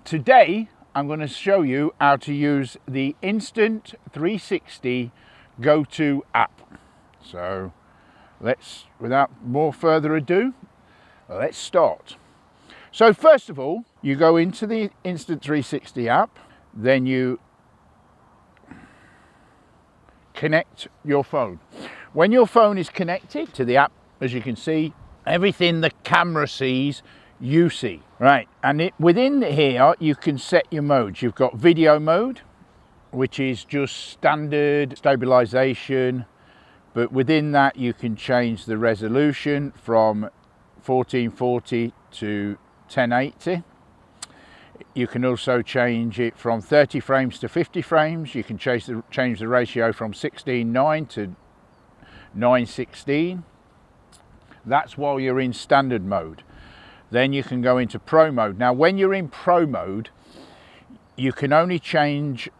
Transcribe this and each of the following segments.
Today I'm going to show you how to use the Insta360 Go2 app. So without more further ado, let's start. So first of all, you go into the Insta360 app, then you connect your phone. When your phone is connected to the app, as you can see, everything the camera sees, you see. Right, and within here you can set your modes. You've got video mode, which is just standard stabilization, but within that you can change the resolution from 1440 to 1080. You can also change it from 30 frames to 50 frames. You can change the ratio from 16:9 to 9:16. That's while you're in standard mode. Then you can go into Pro mode. Now when you're in Pro mode, you can only change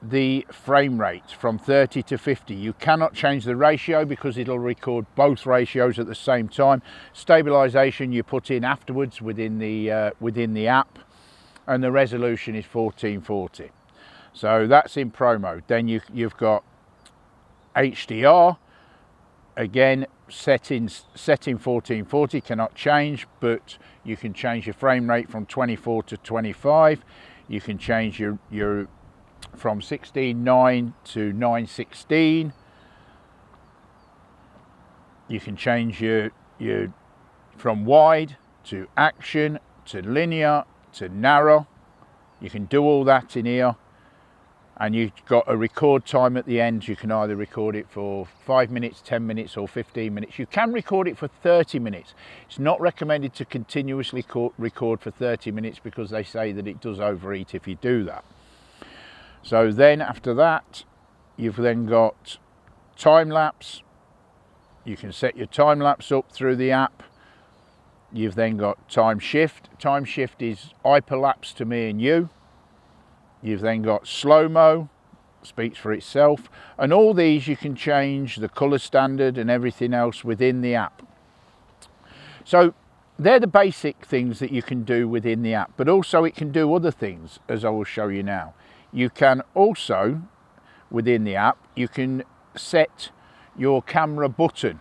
the frame rate from 30 to 50. You cannot change the ratio because it'll record both ratios at the same time. Stabilization you put in afterwards within the app, and the resolution is 1440. So that's in Pro mode. Then you've got HDR. Again, setting 1440 cannot change, but you can change your frame rate from 24 to 25. You can change your from 16:9 to 9:16. You can change your from wide to action to linear to narrow. You can do all that in here, and you've got a record time at the end. You can either record it for 5 minutes, 10 minutes or 15 minutes. You can record it for 30 minutes. It's not recommended to continuously record for 30 minutes because they say that it does overheat if you do that. So then after that, you've then got time lapse. You can set your time lapse up through the app. You've then got time shift. Time shift is hyperlapse to me and you. You've then got slow-mo, speaks for itself, and all these you can change the color standard and everything else within the app. So they're the basic things that you can do within the app, but also it can do other things, as I will show you now. You can also, within the app, you can set your camera button.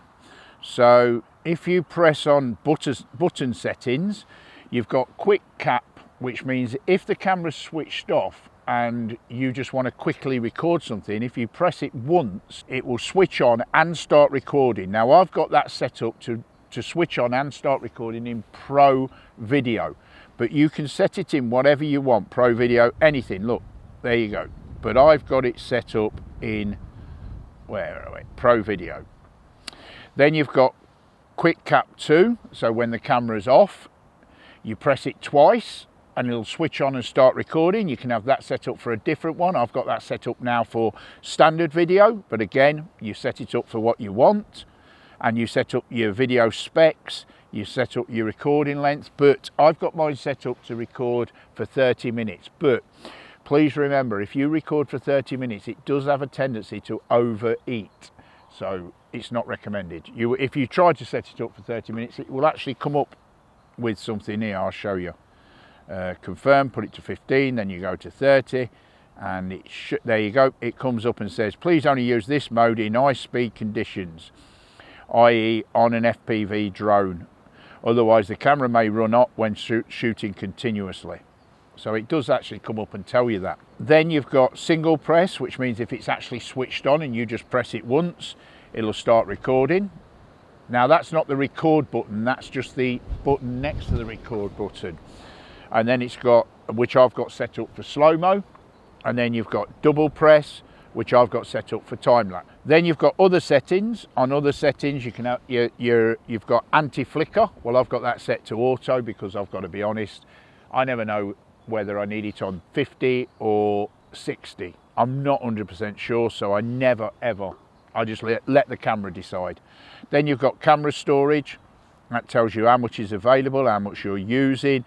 So if you press on button settings, you've got quick cap, which means if the camera's switched off and you just want to quickly record something, if you press it once, it will switch on and start recording. Now I've got that set up to switch on and start recording in Pro Video, but you can set it in whatever you want, Pro Video, anything. Look, there you go. But I've got it set up in, where are we? Pro Video. Then you've got Quick Cap 2, so when the camera's off, you press it twice and it'll switch on and start recording. You can have that set up for a different one. I've got that set up now for standard video, but again, you set it up for what you want, and you set up your video specs, you set up your recording length, but I've got mine set up to record for 30 minutes. But please remember, if you record for 30 minutes, it does have a tendency to overheat. So it's not recommended. If you try to set it up for 30 minutes, it will actually come up with something here. I'll show you. Confirm, put it to 15, then you go to 30, and there you go. It comes up and says, please only use this mode in high speed conditions, i.e. on an FPV drone. Otherwise the camera may run hot when shooting continuously. So it does actually come up and tell you that. Then you've got single press, which means if it's actually switched on and you just press it once, it'll start recording. Now that's not the record button, that's just the button next to the record button. And then it's got, which I've got set up for slow-mo, and then you've got double press, which I've got set up for time lapse. Then you've got other settings. On other settings, you can have you've got anti-flicker. Well, I've got that set to auto because I've got to be honest, I never know whether I need it on 50 or 60. I'm not 100% sure, so I never ever, I just let the camera decide. Then you've got camera storage. That tells you how much is available, how much you're using.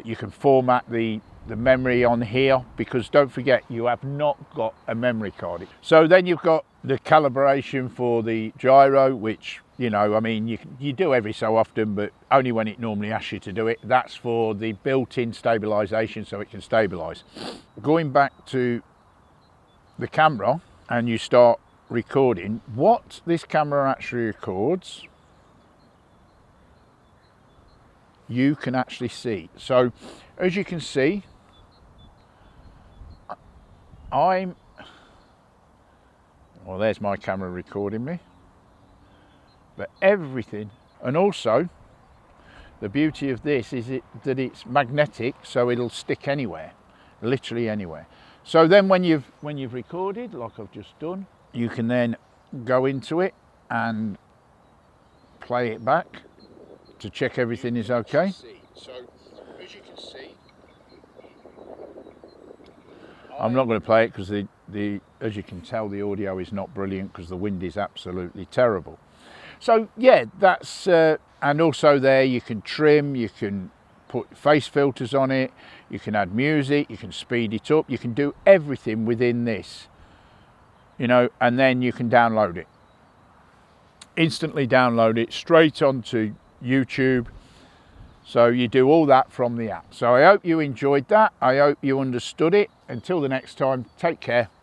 You can format the memory on here, because don't forget, you have not got a memory card. So then you've got the calibration for the gyro, which You know, I mean, you do every so often, but only when it normally asks you to do it. That's for the built-in stabilisation, so it can stabilise. Going back to the camera, and you start recording, what this camera actually records, you can actually see. So, as you can see, well, there's my camera recording me. But everything, and also the beauty of this is that it's magnetic, so it'll stick anywhere, literally anywhere. So then when you've recorded, like I've just done, you can then go into it and play it back to check everything is okay. So as you can see, I'm not going to play it because as you can tell, the audio is not brilliant because the wind is absolutely terrible. So yeah, that's and also there you can trim, you can put face filters on it, you can add music, you can speed it up, you can do everything within this, you know, and then you can download it. Instantly download it straight onto YouTube. So you do all that from the app. So I hope you enjoyed that. I hope you understood it. Until the next time, take care.